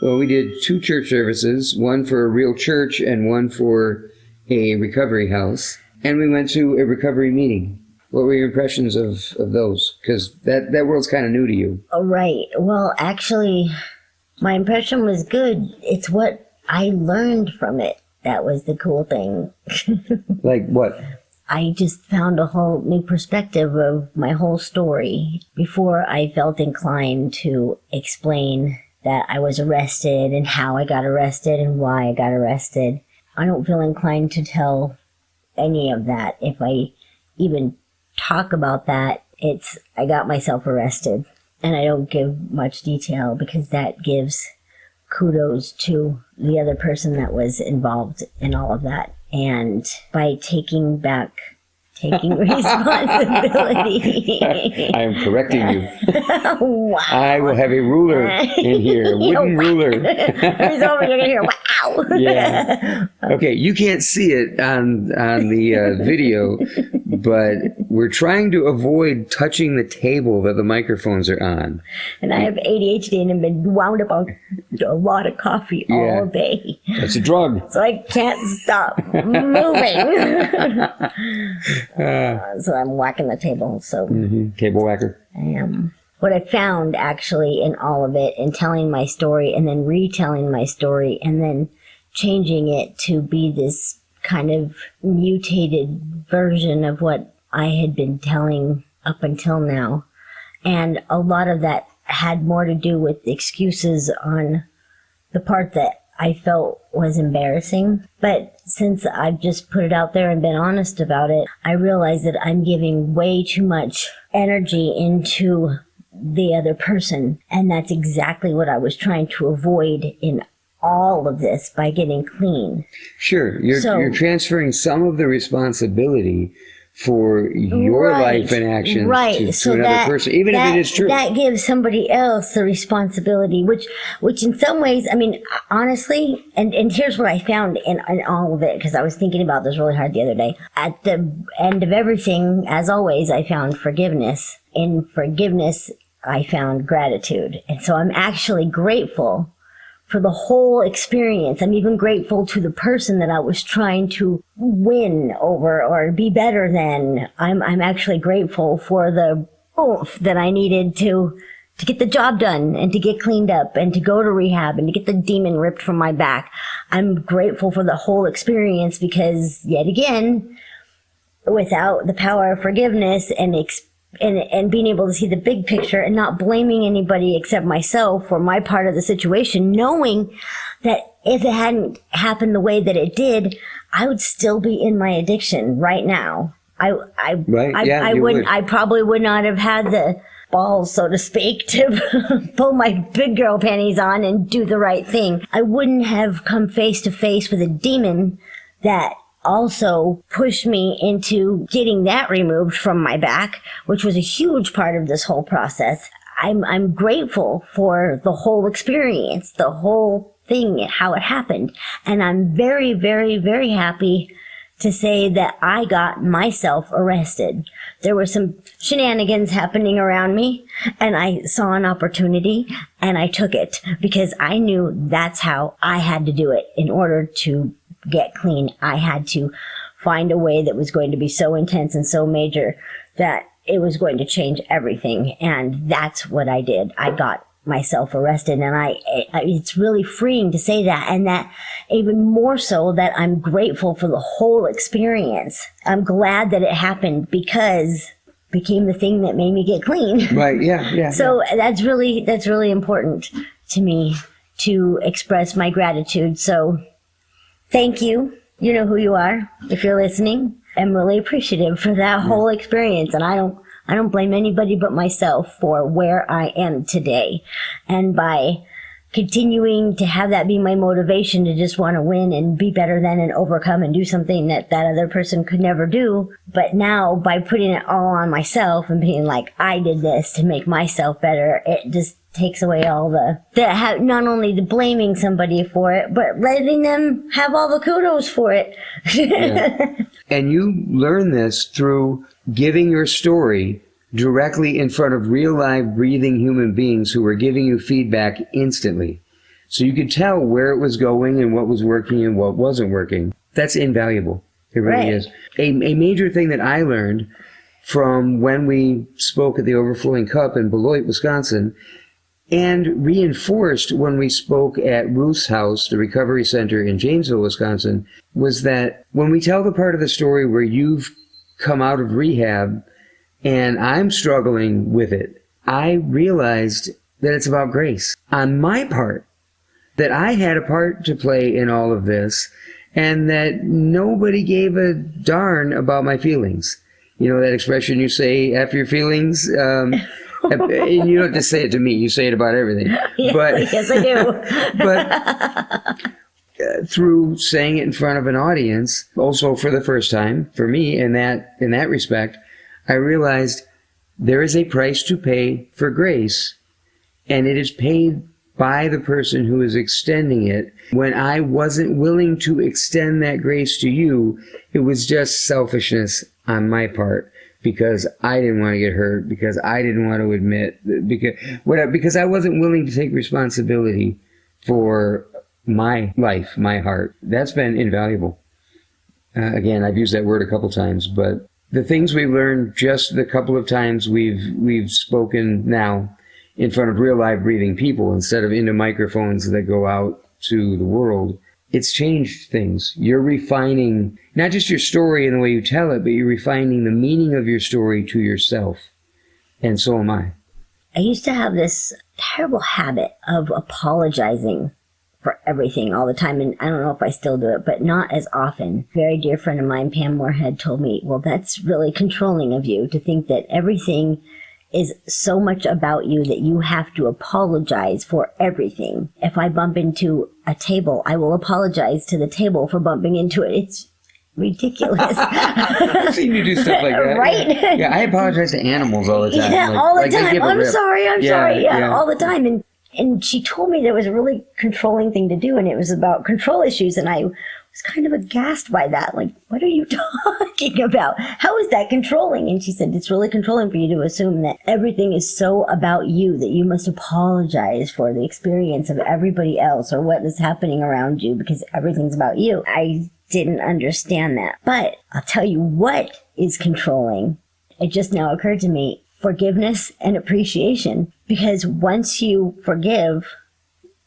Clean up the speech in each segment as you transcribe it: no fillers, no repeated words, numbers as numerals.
Well, we did 2 church services, one for a real church and one for a recovery house. And we went to a recovery meeting. What were your impressions of those? Because that world's kind of new to you. Oh, right. Well, actually, my impression was good. It's what I learned from it. That was the cool thing. Like what? I just found a whole new perspective of my whole story. Before, I felt inclined to explain that I was arrested and how I got arrested and why I got arrested. I don't feel inclined to tell any of that. If I even talk about that, it's I got myself arrested. And I don't give much detail because that gives kudos to the other person that was involved in all of that. And by taking responsibility. I am correcting you. Wow. I will have a ruler in here, a wooden ruler. He's over here, hear, wow. Yeah. Okay, you can't see it on the video, but we're trying to avoid touching the table that the microphones are on. And I have ADHD and I've been wound up on a lot of coffee all day. That's a drug. So I can't stop moving. So I'm whacking the table. So Table whacker. I am. What I found actually in all of it, in telling my story and then retelling my story and then changing it to be this kind of mutated version of what I had been telling up until now. And a lot of that had more to do with excuses on the part that I felt was embarrassing. But since I've just put it out there and been honest about it, I realize that I'm giving way too much energy into the other person. And that's exactly what I was trying to avoid in all of this by getting clean. Sure. You're transferring some of the responsibility for your life and actions to another person, even if it is true. That gives somebody else the responsibility, which in some ways, I mean, honestly, and here's what I found in all of it, because I was thinking about this really hard the other day. At the end of everything, as always, I found forgiveness. In forgiveness, I found gratitude. And so I'm actually grateful for the whole experience. I'm even grateful to the person that I was trying to win over or be better than. I'm actually grateful for the oomph that I needed to get the job done and to get cleaned up and to go to rehab and to get the demon ripped from my back. I'm grateful for the whole experience because, yet again, without the power of forgiveness and being able to see the big picture and not blaming anybody except myself for my part of the situation, knowing that if it hadn't happened the way that it did, I would still be in my addiction right now. I probably would not have had the balls, so to speak, to pull my big girl panties on and do the right thing. I wouldn't have come face to face with a demon that also pushed me into getting that removed from my back, which was a huge part of this whole process. I'm grateful for the whole experience, the whole thing, how it happened. And I'm very, very, very happy to say that I got myself arrested. There were some shenanigans happening around me, and I saw an opportunity, and I took it because I knew that's how I had to do it in order to get clean. I had to find a way that was going to be so intense and so major that it was going to change everything. And that's what I did. I got myself arrested, and it's really freeing to say that, and that even more so that I'm grateful for the whole experience. I'm glad that it happened because it became the thing that made me get clean. Right. Yeah. So that's really important to me to express my gratitude. So thank you. You know who you are if you're listening. I'm really appreciative for that whole experience, and I don't blame anybody but myself for where I am today. And by continuing to have that be my motivation to just want to win and be better than and overcome and do something that other person could never do. But now by putting it all on myself and being like, I did this to make myself better, it just takes away all not only the blaming somebody for it, but letting them have all the kudos for it. Yeah. And you learn this through giving your story directly in front of real live breathing human beings who were giving you feedback instantly. So you could tell where it was going and what was working and what wasn't working. That's invaluable. It really Right. is. A major thing that I learned from when we spoke at the Overflowing Cup in Beloit, Wisconsin, and reinforced when we spoke at Ruth's house, the recovery center in Janesville, Wisconsin, was that when we tell the part of the story where you've come out of rehab and I'm struggling with it, I realized that it's about grace on my part, that I had a part to play in all of this, and that nobody gave a darn about my feelings. You know that expression you say after your feelings? And you don't just say it to me, you say it about everything. But, Yes, I do. but through saying it in front of an audience, also for the first time, for me, in that respect, I realized there is a price to pay for grace, and it is paid by the person who is extending it. When I wasn't willing to extend that grace to you, it was just selfishness on my part, because I didn't want to get hurt, because I didn't want to admit, because I wasn't willing to take responsibility for my life, my heart. That's been invaluable. Again, I've used that word a couple times, but the things we've learned just the couple of times we've spoken now in front of real live breathing people instead of into microphones that go out to the world, it's changed things. You're refining not just your story and the way you tell it, but you're refining the meaning of your story to yourself. And so am I. I used to have this terrible habit of apologizing for everything all the time, and I don't know if I still do it, but not as often. A very dear friend of mine, Pam Moorhead, told me, well, that's really controlling of you to think that everything is so much about you that you have to apologize for everything. If I bump into a table, I will apologize to the table for bumping into it. It's ridiculous. I've seen you do stuff like that. Right? Yeah, I apologize to animals all the time. Yeah, like, all the like they time. give a I'm rip. sorry. Yeah. Yeah, all the time. And she told me there was a really controlling thing to do, and it was about control issues, and I was kind of aghast by that. Like, what are you talking about? How is that controlling? And she said, it's really controlling for you to assume that everything is so about you that you must apologize for the experience of everybody else or what is happening around you because everything's about you. I didn't understand that. But I'll tell you what is controlling. It just now occurred to me. Forgiveness and appreciation. Because once you forgive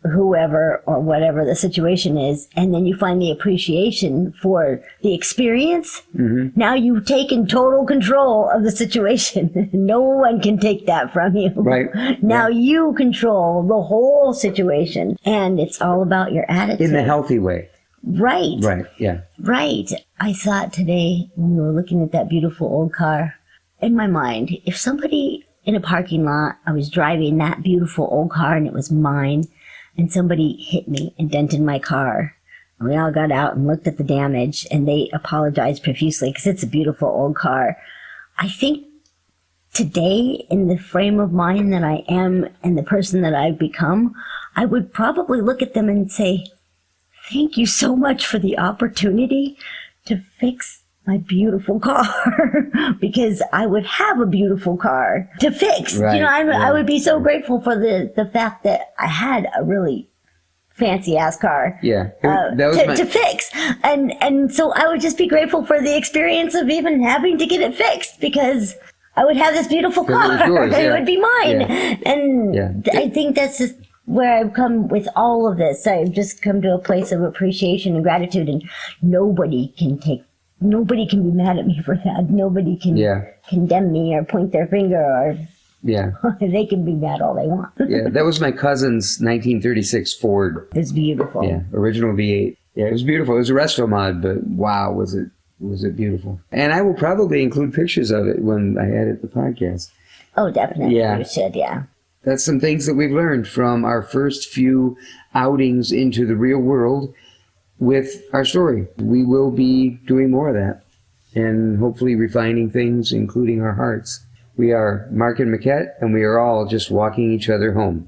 whoever or whatever the situation is, and then you find the appreciation for the experience, now you've taken total control of the situation. No one can take that from you. Right. Now you control the whole situation. And it's all about your attitude. In the healthy way. Right. Right, yeah. Right. I thought today when we were looking at that beautiful old car, in my mind, if somebody in a parking lot, I was driving that beautiful old car and it was mine, and somebody hit me and dented my car, and we all got out and looked at the damage, and they apologized profusely because it's a beautiful old car. I think today, in the frame of mind that I am and the person that I've become, I would probably look at them and say, thank you so much for the opportunity to fix my beautiful car, because I would have a beautiful car to fix. Right, I would be so grateful for the fact that I had a really fancy ass car Yeah. That was to fix. And so I would just be grateful for the experience of even having to get it fixed, because I would have this beautiful car. It was yours, It yeah. would be mine. Yeah. And Yeah. I think that's just where I've come with all of this. I've just come to a place of appreciation and gratitude, and nobody can be mad at me for that. Nobody can condemn me or point their finger, or they can be mad all they want. Yeah, that was my cousin's 1936 Ford. It's beautiful. Yeah, original V8. Yeah, it was beautiful. It was a resto mod, but wow, was it beautiful. And I will probably include pictures of it when I edit the podcast. Oh, definitely. Yeah. You should, yeah. That's some things that we've learned from our first few outings into the real world with our story. We will be doing more of that and hopefully refining things, including our hearts. We are Mark and Micquette, and we are all just walking each other home.